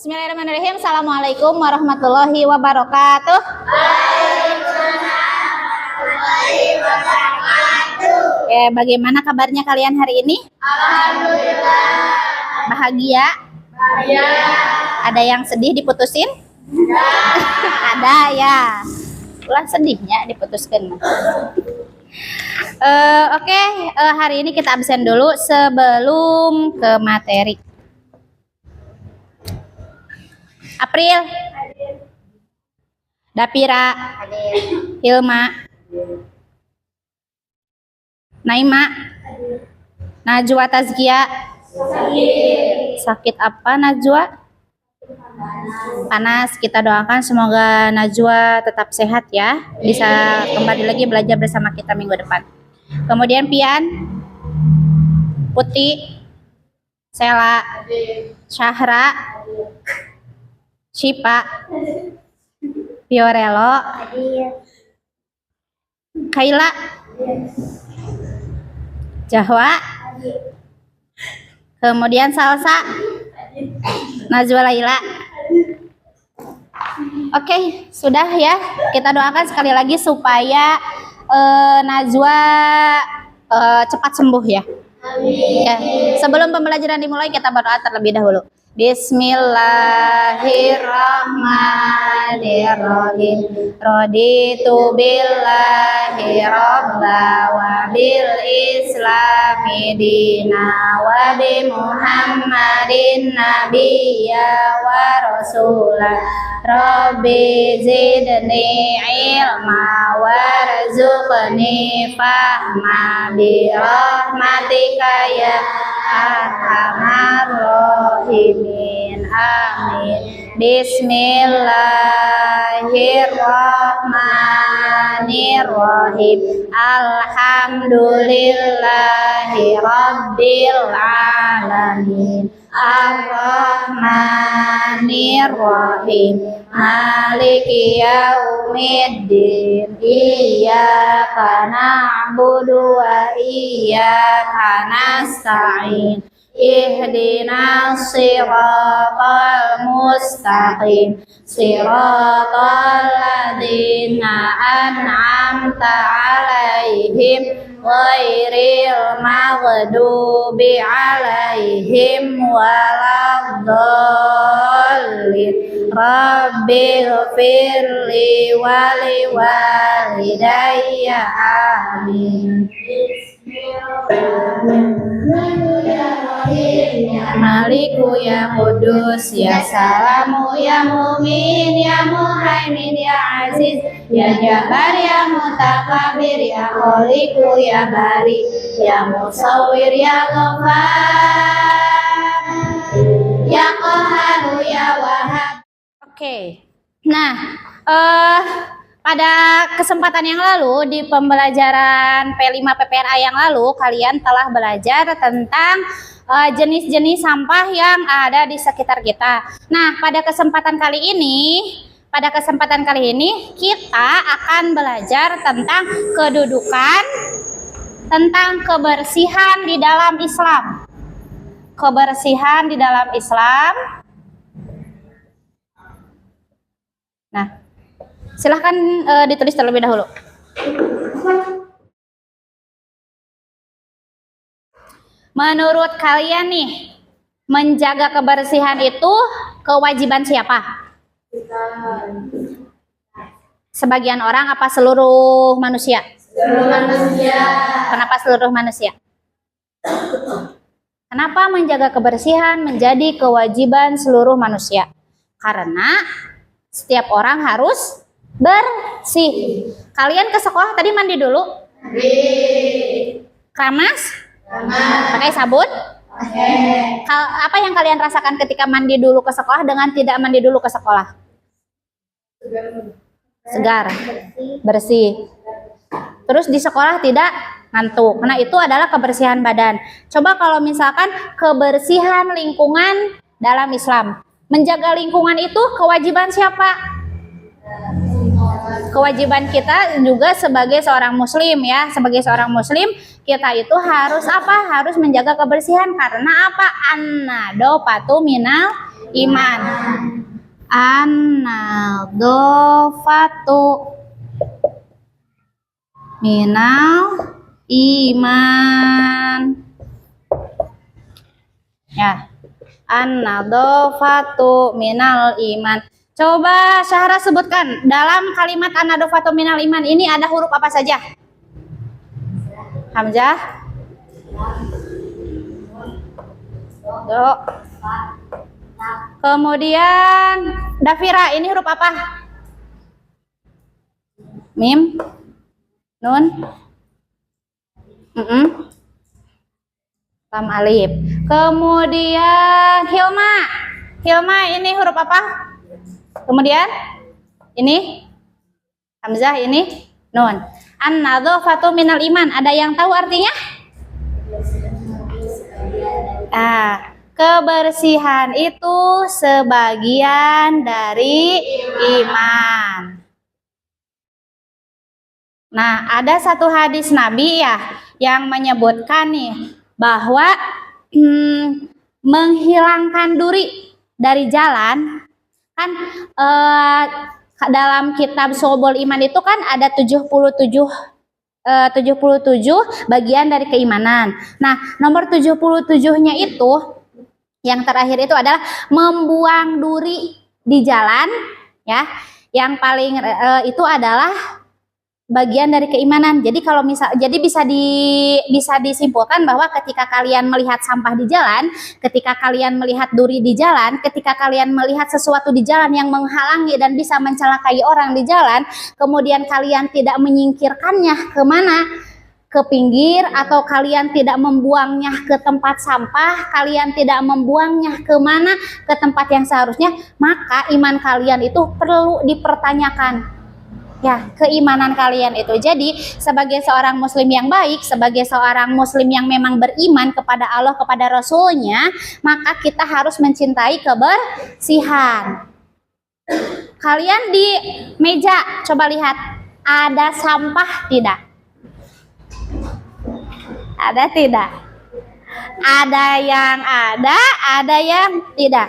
Bismillahirrahmanirrahim. Assalamualaikum warahmatullahi wabarakatuh. Oke, bagaimana kabarnya kalian hari ini? Alhamdulillah. Bahagia? Bahagia. Ada yang sedih diputusin? Ada ya. Ulah sedihnya diputuskan. Oke, hari ini kita absen dulu sebelum ke materi. April, Dapira, Hilma, Naima, Najwa Tazkia. Sakit apa Najwa? Panas. Kita doakan semoga Najwa tetap sehat ya, bisa kembali lagi belajar bersama kita minggu depan. Kemudian Pian, Putih, Sela, Syahra, Syifa, Fiorello, Kaila, Jahwa, kemudian Salsa, Najwa Laila. Oke, sudah ya. Kita doakan sekali lagi supaya Najwa cepat sembuh ya. Ya. Sebelum pembelajaran dimulai, kita berdoa terlebih dahulu. Bismillahirrahmanirrahim. Raditu billahi rabba wa bil islami dina wa bi Muhammadin nabiyya wa rasulah. Rabbi zidni ilma warzuqni fahma bi rahmatika ya arhamar rahimin. Amin. Bismillahirrahmanirrahim. Alhamdulillahi rabbil alamin. Ar-Rahmanir-Rahim. Maliki yaumiddin. Iyyaka na'budu wa iyyaka nasta'in. Ihdinas siratal mustaqim. Siratal ladzina an'amta 'alaihim ghairil maghdubi 'alaihim waladdallin. Rabbighfirli wa liwalidayya. Amin. Ya Maliku ya Kudus ya Salamu ya Mumin ya Muhaimin ya Aziz ya Jabbar ya Mutakabir ya Khaliku ya Bari ya Musawwir ya Ghaffar ya Qaharu ya Wahhab. Oke. Nah, pada kesempatan yang lalu di pembelajaran P5 PPRA yang lalu kalian telah belajar tentang jenis-jenis sampah yang ada di sekitar kita. Nah, pada kesempatan kali ini kita akan belajar tentang kedudukan, tentang kebersihan di dalam Islam. Kebersihan di dalam Islam. Nah, silahkan ditulis terlebih dahulu. Menurut kalian nih, menjaga kebersihan itu kewajiban siapa? Sebagian orang apa seluruh manusia? Seluruh manusia. Kenapa seluruh manusia? Kenapa menjaga kebersihan menjadi kewajiban seluruh manusia? Karena setiap orang harus bersih. Kalian ke sekolah tadi mandi dulu? Keramas? Pakai sabun? Apa yang kalian rasakan ketika mandi dulu ke sekolah dengan tidak mandi dulu ke sekolah? Segar, bersih. Terus di sekolah tidak ngantuk. Nah, itu adalah kebersihan badan. Coba kalau misalkan kebersihan lingkungan dalam Islam. Menjaga lingkungan itu kewajiban siapa? kewajiban kita juga sebagai seorang muslim ya. Sebagai seorang muslim kita itu harus apa? Harus menjaga kebersihan karena apa? An-nadofatu minal iman. An-nadofatu minal iman. Ya. An-nadofatu minal iman. Coba Syahra sebutkan dalam kalimat an-nadofatu minal iman ini ada huruf apa saja? Hamzah. Do. Kemudian Dafira, ini huruf apa? Mim. Nun. Lam alif. Kemudian Hilma ini huruf apa? Kemudian ini hamzah, ini nun. An-nadhafatu minal iman. Ada yang tahu artinya? Kebersihan itu sebagian dari iman. Nah, ada satu hadis Nabi ya yang menyebutkan nih bahwa menghilangkan duri dari jalan kan, dalam kitab Syu'abul Iman itu kan ada 77 bagian dari keimanan. Nah, nomor 77-nya itu yang terakhir itu adalah membuang duri di jalan ya. Yang paling itu adalah bagian dari keimanan. Jadi kalau jadi bisa disimpulkan bahwa ketika kalian melihat sampah di jalan, ketika kalian melihat duri di jalan, ketika kalian melihat sesuatu di jalan yang menghalangi dan bisa mencelakai orang di jalan, kemudian kalian tidak menyingkirkannya kemana? Ke pinggir, atau kalian tidak membuangnya ke tempat sampah, kalian tidak membuangnya kemana? Ke tempat yang seharusnya, maka iman kalian itu perlu dipertanyakan. Ya, keimanan kalian itu. Jadi, sebagai seorang muslim yang baik, sebagai seorang muslim yang memang beriman kepada Allah, kepada Rasulnya, maka kita harus mencintai kebersihan. Kalian di meja, coba lihat, ada sampah tidak? Ada tidak? Ada yang tidak.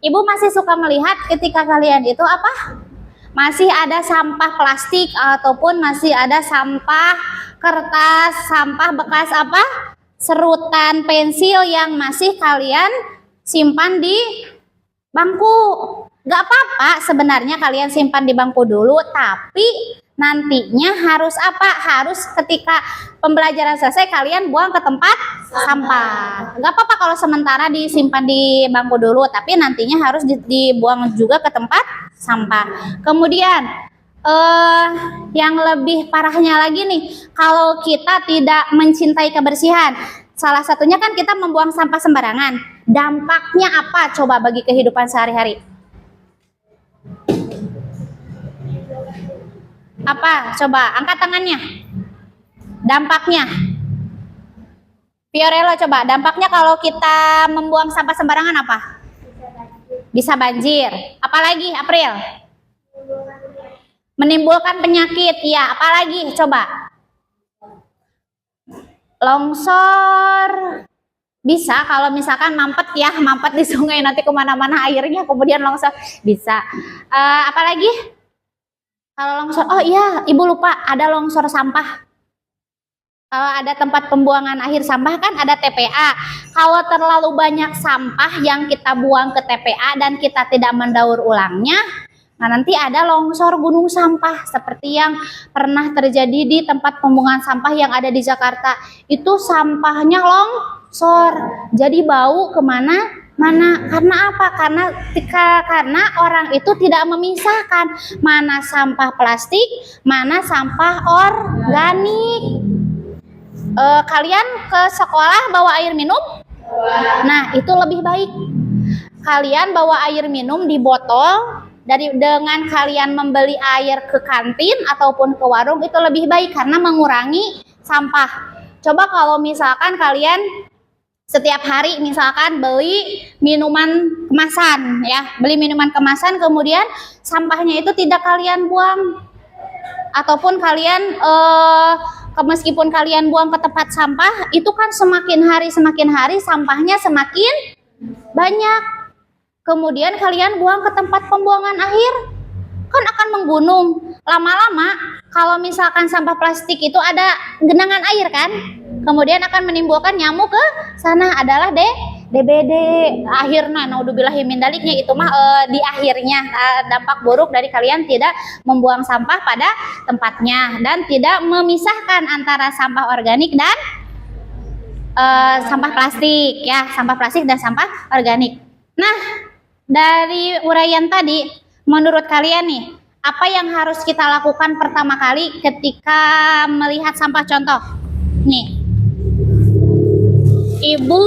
Ibu masih suka melihat ketika kalian itu apa? Masih ada sampah plastik ataupun masih ada sampah kertas, sampah bekas apa? Serutan pensil yang masih kalian simpan di bangku. Gak apa-apa sebenarnya kalian simpan di bangku dulu, tapi nantinya harus apa? Harus ketika pembelajaran selesai kalian buang ke tempat sampah. Gak apa-apa kalau sementara disimpan di bangku dulu, tapi nantinya harus dibuang juga ke tempat sampah. Kemudian yang lebih parahnya lagi nih, kalau kita tidak mencintai kebersihan, salah satunya kan kita membuang sampah sembarangan. Dampaknya apa coba bagi kehidupan sehari-hari? Apa? Coba angkat tangannya. Dampaknya. Fiorello coba, dampaknya kalau kita membuang sampah sembarangan apa? Bisa banjir. Apalagi April? Menimbulkan penyakit. Ya, apalagi coba? Longsor. Bisa kalau misalkan mampet di sungai nanti kemana-mana airnya kemudian longsor. Bisa. Apalagi? Kalau longsor, oh iya, ibu lupa, ada longsor sampah. Kalau ada tempat pembuangan akhir sampah kan ada TPA. Kalau terlalu banyak sampah yang kita buang ke TPA dan kita tidak mendaur ulangnya, nah nanti ada longsor gunung sampah seperti yang pernah terjadi di tempat pembuangan sampah yang ada di Jakarta. Itu sampahnya longsor, jadi bau kemana? Mana? Karena apa? Karena orang itu tidak memisahkan mana sampah plastik, mana sampah organik. Kalian ke sekolah bawa air minum? Nah, itu lebih baik. Kalian bawa air minum di botol dengan kalian membeli air ke kantin ataupun ke warung, itu lebih baik karena mengurangi sampah. Coba kalau misalkan kalian setiap hari misalkan beli minuman kemasan ya, beli minuman kemasan kemudian sampahnya itu tidak kalian buang. ataupun kalian meskipun kalian buang ke tempat sampah, itu kan semakin hari sampahnya semakin banyak. Kemudian kalian buang ke tempat pembuangan akhir, kan akan menggunung. Lama-lama kalau misalkan sampah plastik itu ada genangan air kan, kemudian akan menimbulkan nyamuk ke sana, adalah DBD. Akhirnya naudzubillahi min daliknya itu mah di akhirnya dampak buruk dari kalian tidak membuang sampah pada tempatnya dan tidak memisahkan antara sampah organik dan sampah plastik ya, sampah plastik dan sampah organik. Nah, dari uraian tadi, menurut kalian nih, apa yang harus kita lakukan pertama kali ketika melihat sampah? Contoh nih, ibu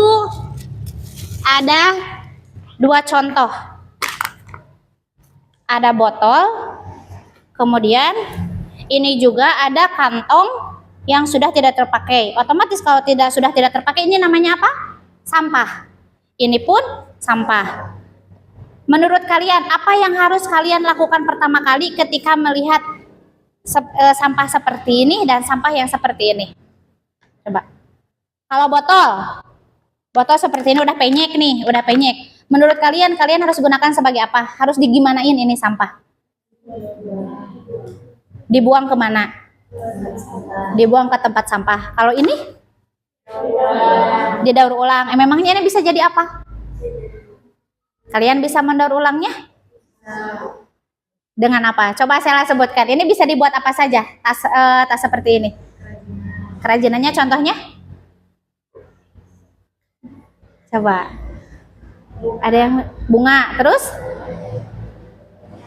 ada 2 contoh, ada botol, kemudian ini juga ada kantong yang sudah tidak terpakai. Otomatis kalau sudah tidak terpakai, ini namanya apa? Sampah. Ini pun sampah. Menurut kalian, apa yang harus kalian lakukan pertama kali ketika melihat sampah seperti ini dan sampah yang seperti ini? Coba. Kalau botol seperti ini udah penyek nih, udah penyek. Menurut kalian harus gunakan sebagai apa? Harus digimanain ini sampah? Dibuang kemana? Dibuang ke tempat sampah. Kalau ini? Didaur ulang. Memangnya ini bisa jadi apa? Kalian bisa mendaur ulangnya? Dengan apa? Coba saya sebutkan. Ini bisa dibuat apa saja? Tas seperti ini. Kerajinannya contohnya? Coba. Ada yang bunga, terus?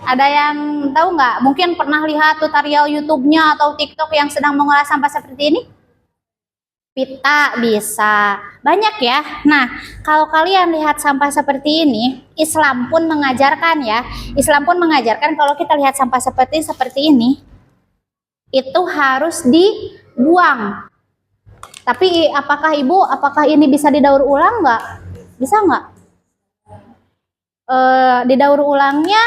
Ada yang tahu nggak? Mungkin pernah lihat tutorial YouTube-nya atau TikTok yang sedang mengolah sampah seperti ini? Pita bisa, banyak ya. Nah, kalau kalian lihat sampah seperti ini, Islam pun mengajarkan ya. Islam pun mengajarkan kalau kita lihat sampah seperti ini, itu harus dibuang. Tapi apakah ini bisa didaur ulang nggak? Bisa nggak? Didaur ulangnya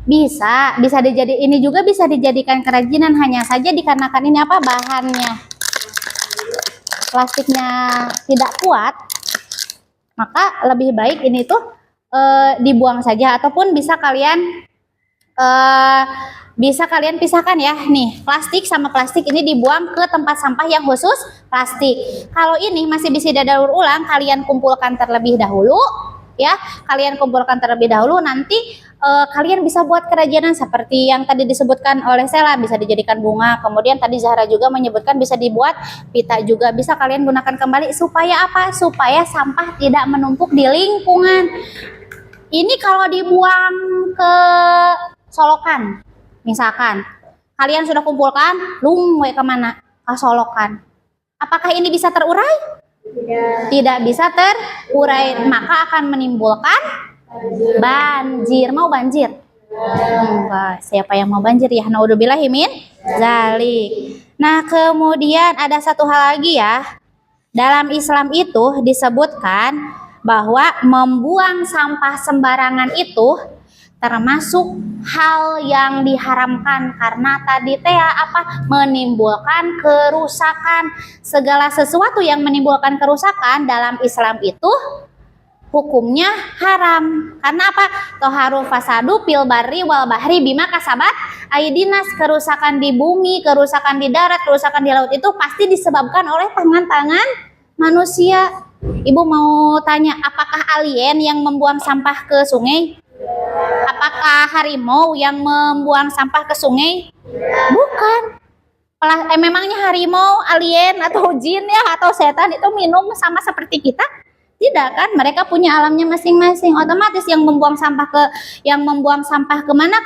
bisa ini juga bisa dijadikan kerajinan, hanya saja dikarenakan ini apa, bahannya plastiknya tidak kuat, maka lebih baik ini tuh dibuang saja, ataupun bisa kalian pisahkan ya. Nih, plastik sama plastik ini dibuang ke tempat sampah yang khusus plastik. Kalau ini masih bisa didaur ulang, kalian kumpulkan terlebih dahulu ya. Nanti kalian bisa buat kerajinan seperti yang tadi disebutkan oleh Sela, bisa dijadikan bunga. Kemudian tadi Zahra juga menyebutkan bisa dibuat pita juga, bisa kalian gunakan kembali. Supaya apa? Supaya sampah tidak menumpuk di lingkungan. Ini kalau dibuang ke solokan, misalkan kalian sudah kumpulkan, lungwe kemana? Ke solokan. Apakah ini bisa terurai? Tidak bisa terurai, maka akan menimbulkan banjir. Mau banjir? Enggak. Siapa yang mau banjir ya? Naudzubillahi min dzalik. Nah, kemudian ada satu hal lagi ya. Dalam Islam itu disebutkan bahwa membuang sampah sembarangan itu termasuk hal yang diharamkan, karena tadi menimbulkan kerusakan. Segala sesuatu yang menimbulkan kerusakan dalam Islam itu hukumnya haram. Karena apa? Toharu fasadu fil barri wal bahri bima kasabat aidinas. Kerusakan di bumi, kerusakan di darat, kerusakan di laut itu pasti disebabkan oleh tangan-tangan manusia. Ibu mau tanya, apakah alien yang membuang sampah ke sungai? Apakah harimau yang membuang sampah ke sungai? Bukan. Memangnya harimau, alien atau jin ya atau setan itu minum sama seperti kita? Tidak kan, mereka punya alamnya masing-masing. Otomatis yang membuang sampah kemana?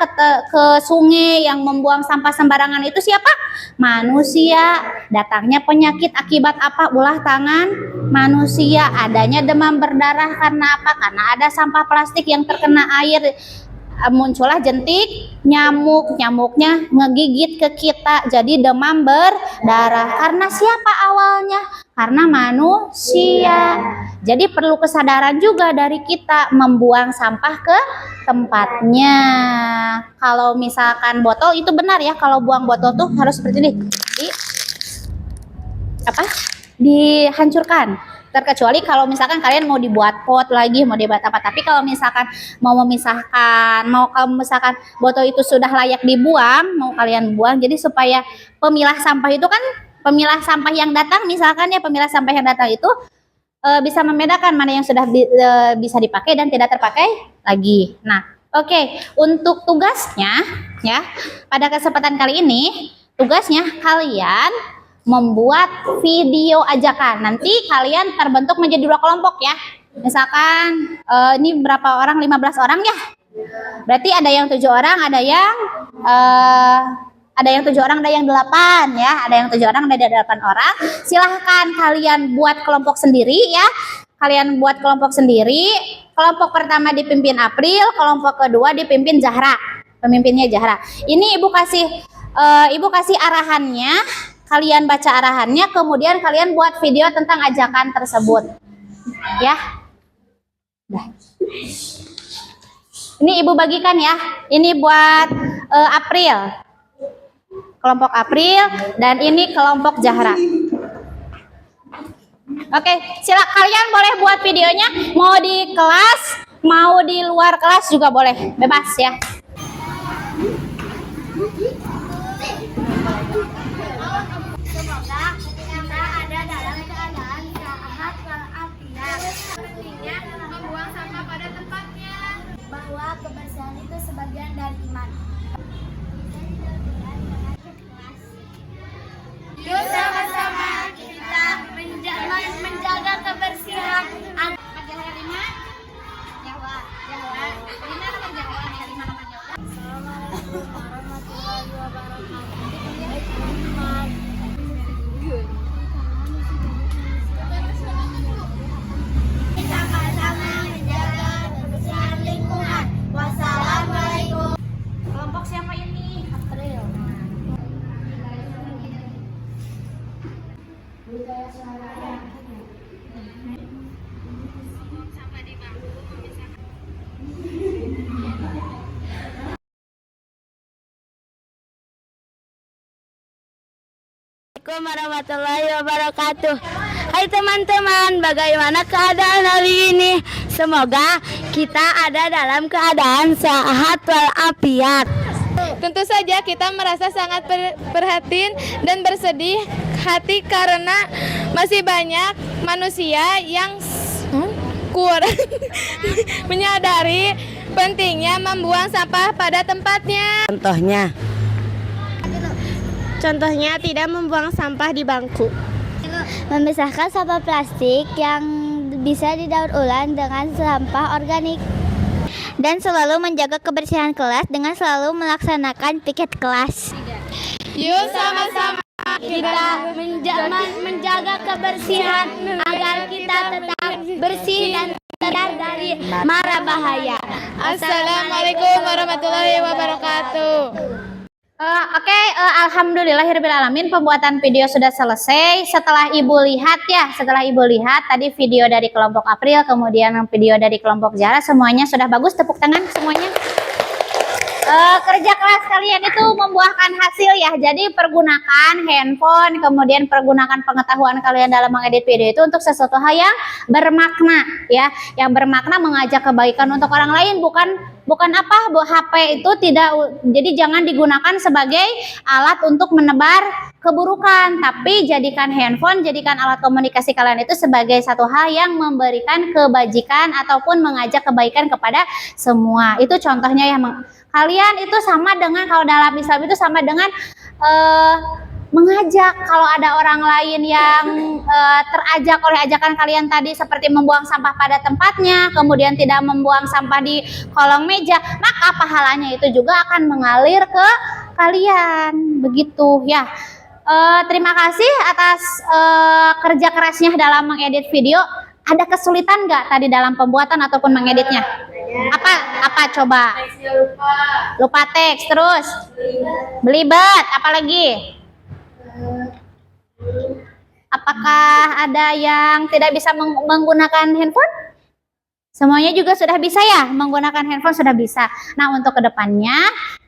Ke sungai. Yang membuang sampah sembarangan itu siapa? Manusia. Datangnya penyakit akibat apa? Ulah tangan manusia. Adanya demam berdarah karena apa? Karena ada sampah plastik yang terkena air. Muncullah jentik nyamuk, nyamuknya ngegigit ke kita, jadi demam berdarah. Karena siapa awalnya? Karena manusia. Jadi perlu kesadaran juga dari kita membuang sampah ke tempatnya. kalau misalkan botol itu benar ya, kalau buang botol tuh harus seperti ini. Dihancurkan. Terkecuali kalau misalkan kalian mau dibuat pot lagi, mau dibuat apa. Tapi kalau misalkan mau misalkan botol itu sudah layak dibuang, mau kalian buang. Jadi supaya pemilah sampah itu kan, pemilah sampah yang datang misalkan ya, pemilah sampah yang datang itu bisa membedakan mana yang sudah bisa dipakai dan tidak terpakai lagi. Nah, oke, untuk tugasnya ya, pada kesempatan kali ini tugasnya kalian membuat video ajakan. Nanti kalian terbentuk menjadi 2 kelompok ya. Misalkan ini berapa orang? 15 orang ya. Berarti ada yang 7 orang, ada yang 7 orang, ada yang 8 ya. Ada yang 7 orang, ada 8 orang. Silahkan kalian buat kelompok sendiri ya. Kalian buat kelompok sendiri. Kelompok pertama dipimpin April, kelompok kedua dipimpin Zahra. Pemimpinnya Zahra. Ini Ibu kasih arahannya. Kalian baca arahannya, kemudian kalian buat video tentang ajakan tersebut. Ya. Dah. Ini Ibu bagikan ya. Ini buat April. Kelompok April dan ini kelompok Zahra. Oke, silakan kalian boleh buat videonya, mau di kelas, mau di luar kelas juga boleh, bebas ya. Semoga kita ada dalam keadaan sehat walafiat. Pentingnya membuang sampah pada tempatnya. Bahwa kebersihan itu sebagian dari iman. Yuk sama-sama kita menjaga kebersihan. Assalamualaikum warahmatullahi wabarakatuh. Sama-sama menjaga kebersihan lingkungan. Wassalamualaikum. Kelompok siapa ini? April. Assalamualaikum warahmatullahi wabarakatuh. Hai teman-teman, bagaimana keadaan hari ini? Semoga kita ada dalam keadaan sehat walafiat. Tentu saja kita merasa sangat prihatin dan bersedih hati karena masih banyak manusia yang kurang menyadari pentingnya membuang sampah pada tempatnya. Contohnya tidak membuang sampah di bangku. Memisahkan sampah plastik yang bisa didaur ulang dengan sampah organik. Dan selalu menjaga kebersihan kelas dengan selalu melaksanakan piket kelas. Yuk sama-sama Kita menjaga kebersihan agar kita tetap bersih dan terhindar dari mara bahaya. Assalamualaikum warahmatullahi wabarakatuh. Oke, alhamdulillahirrahmanirrahim, pembuatan video sudah selesai. Setelah Ibu lihat tadi video dari kelompok April, kemudian video dari kelompok Zahra, semuanya sudah bagus. Tepuk tangan semuanya. Kerja kelas kalian itu membuahkan hasil ya. Jadi pergunakan handphone, kemudian pergunakan pengetahuan kalian dalam mengedit video itu untuk sesuatu hal yang bermakna ya, yang bermakna mengajak kebaikan untuk orang lain, bukan HP itu tidak, jadi jangan digunakan sebagai alat untuk menebar keburukan, tapi jadikan handphone, jadikan alat komunikasi kalian itu sebagai satu hal yang memberikan kebajikan ataupun mengajak kebaikan kepada semua. Itu contohnya ya. Kalian itu sama dengan, kalau dalam Islam itu sama dengan mengajak. Kalau ada orang lain yang terajak oleh ajakan kalian tadi seperti membuang sampah pada tempatnya, kemudian tidak membuang sampah di kolong meja, maka pahalanya itu juga akan mengalir ke kalian. Begitu ya. Terima kasih atas kerja kerasnya dalam mengedit video. Ada kesulitan nggak tadi dalam pembuatan ataupun mengeditnya? Apa coba? Lupa teks, terus belibet, apalagi? Apakah ada yang tidak bisa menggunakan handphone? Semuanya juga sudah bisa ya, menggunakan handphone sudah bisa. Nah, untuk kedepannya,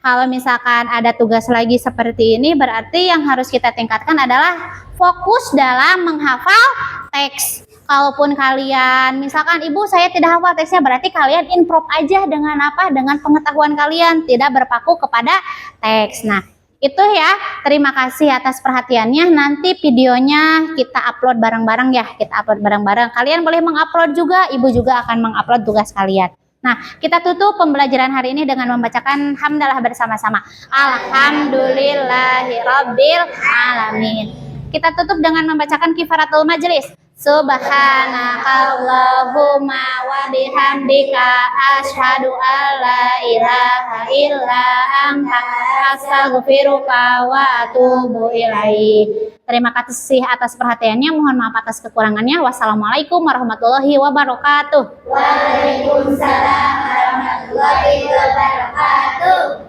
kalau misalkan ada tugas lagi seperti ini, berarti yang harus kita tingkatkan adalah fokus dalam menghafal teks. Kalaupun kalian, misalkan ibu saya tidak hafal teksnya, berarti kalian improve aja dengan apa? Dengan pengetahuan kalian, tidak berpaku kepada teks. Nah, itu ya, terima kasih atas perhatiannya. Nanti videonya kita upload bareng-bareng ya, kita upload bareng-bareng. Kalian boleh mengupload juga, ibu juga akan mengupload tugas kalian. Nah, kita tutup pembelajaran hari ini dengan membacakan hamdalah bersama-sama. Alhamdulillahirabbil alamin. Kita tutup dengan membacakan kifaratul majlis. Subhanakallahumma wa bihamdika asyhadu alla ilaha illa anta astaghfiruka wa atubu ilaik. Terima kasih atas perhatiannya, mohon maaf atas kekurangannya. Wassalamualaikum warahmatullahi wabarakatuh. Waalaikumsalam warahmatullahi wabarakatuh.